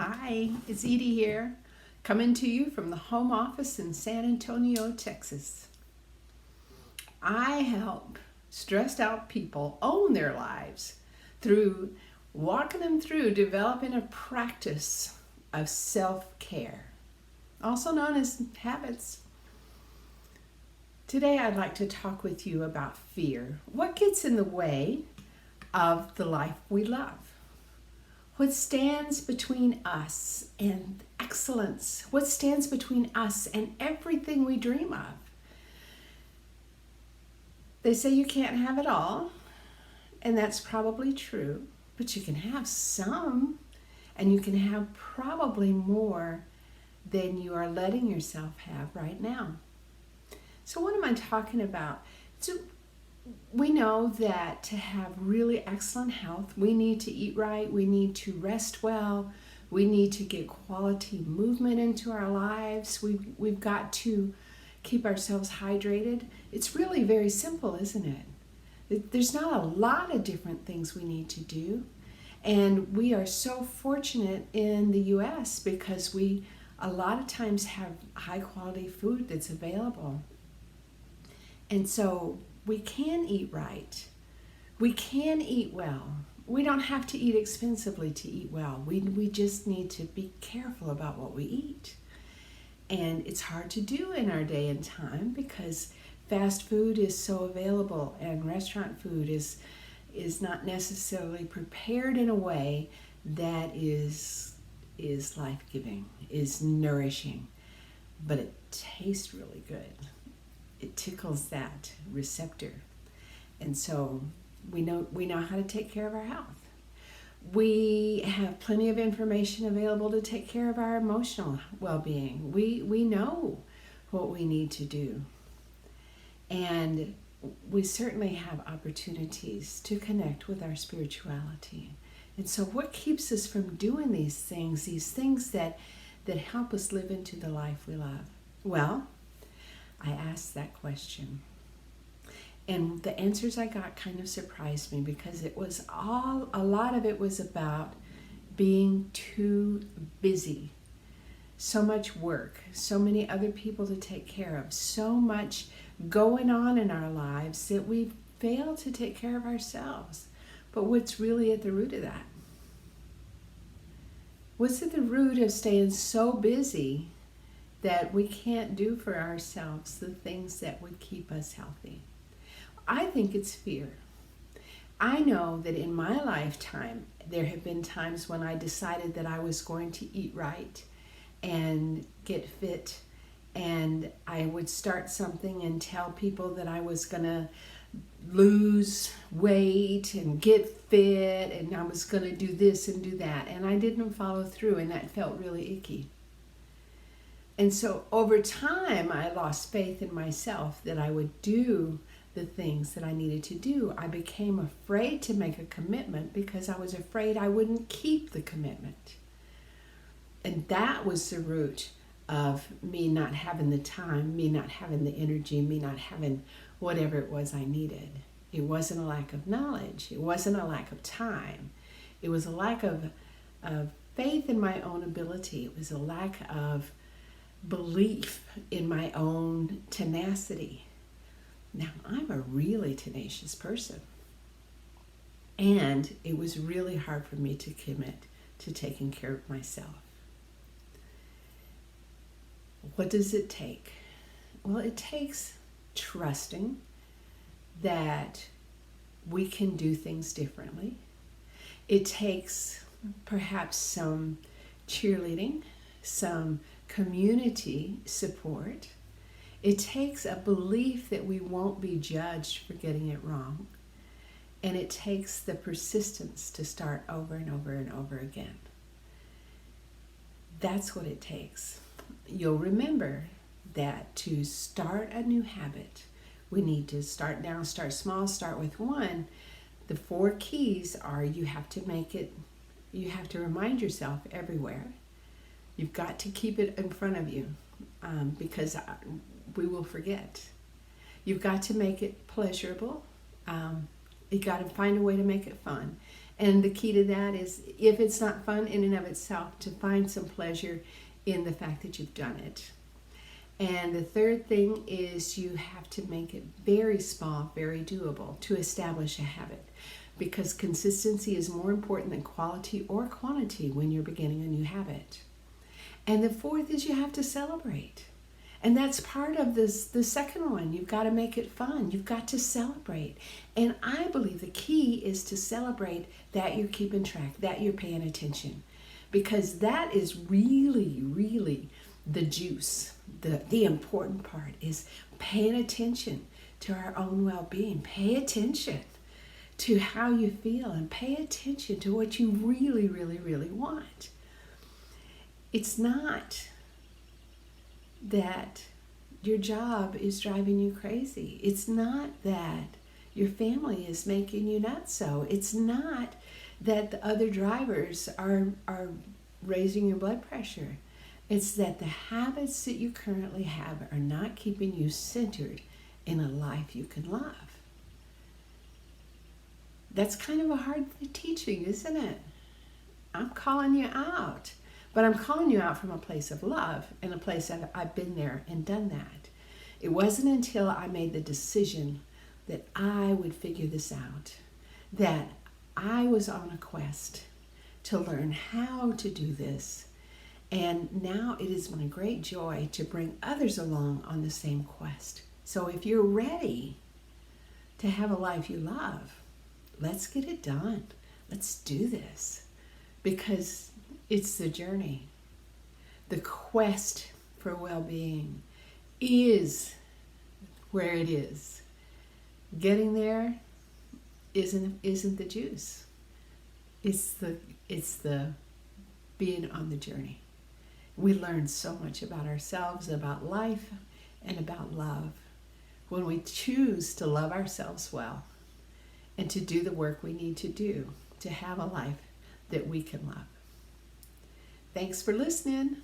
Hi, it's Edie here, coming to you from the home office in San Antonio, Texas. I help stressed out people own their lives through walking them through developing a practice of self-care, also known as habits. Today I'd like to talk with you about fear. What gets in the way of the life we love? What stands between us and excellence? What stands between us and everything we dream of? They say you can't have it all, and that's probably true, but you can have some, and you can have probably more than you are letting yourself have right now. So what am I talking about? We know that to have really excellent health, we need to eat right, we need to rest well, we need to get quality movement into our lives, we've got to keep ourselves hydrated. It's really very simple, isn't it? There's not a lot of different things we need to do, and we are so fortunate in the U.S. because we a lot of times have high quality food that's available. And so we can eat right. We can eat well. We don't have to eat expensively to eat well. We just need to be careful about what we eat. And it's hard to do in our day and time because fast food is so available and restaurant food is not necessarily prepared in a way that is life-giving, is nourishing, but it tastes really good. It tickles that receptor. And so we know how to take care of our health. We have plenty of information available to take care of our emotional well-being. We know what we need to do. And we certainly have opportunities to connect with our spirituality. And so what keeps us from doing these things that help us live into the life we love? Well, I asked that question. And the answers I got kind of surprised me because a lot of it was about being too busy. So much work, so many other people to take care of, so much going on in our lives that we fail to take care of ourselves. But what's really at the root of that? What's at the root of staying so busy that we can't do for ourselves the things that would keep us healthy? I think it's fear. I know that in my lifetime, there have been times when I decided that I was going to eat right and get fit, and I would start something and tell people that I was going to lose weight and get fit, and I was going to do this and do that, and I didn't follow through, and that felt really icky. And so over time, I lost faith in myself that I would do the things that I needed to do. I became afraid to make a commitment because I was afraid I wouldn't keep the commitment. And that was the root of me not having the time, me not having the energy, me not having whatever it was I needed. It wasn't a lack of knowledge. It wasn't a lack of time. It was a lack of faith in my own ability. It was a lack of belief in my own tenacity. Now, I'm a really tenacious person, and it was really hard for me to commit to taking care of myself. What does it take? Well, it takes trusting that we can do things differently. It takes perhaps some cheerleading, some community support. It takes a belief that we won't be judged for getting it wrong. And it takes the persistence to start over and over and over again. That's what it takes. You'll remember that to start a new habit, we need to start small, start with one. The 4 keys are you have to remind yourself everywhere. You've got to keep it in front of you because we will forget. You've got to make it pleasurable. You got to find a way to make it fun. And the key to that is, if it's not fun in and of itself, to find some pleasure in the fact that you've done it. And the third thing is, you have to make it very small, very doable to establish a habit, because consistency is more important than quality or quantity when you're beginning a new habit. And the fourth is, you have to celebrate. And that's part of this, the second one. You've got to make it fun. You've got to celebrate. And I believe the key is to celebrate that you're keeping track, that you're paying attention. Because that is really, really the juice. The important part is paying attention to our own well-being. Pay attention to how you feel, and pay attention to what you really, really, really want. It's not that your job is driving you crazy. It's not that your family is making you nutso. It's not that the other drivers are raising your blood pressure. It's that the habits that you currently have are not keeping you centered in a life you can love. That's kind of a hard teaching, isn't it? I'm calling you out. But I'm calling you out from a place of love, and a place that I've been there and done that. It wasn't until I made the decision that I would figure this out, that I was on a quest to learn how to do this. And now it is my great joy to bring others along on the same quest. So if you're ready to have a life you love, let's get it done. Let's do this, because it's the journey. The quest for well-being is where it is. Getting there isn't the juice. It's the being on the journey. We learn so much about ourselves, about life, and about love when we choose to love ourselves well and to do the work we need to do to have a life that we can love. Thanks for listening.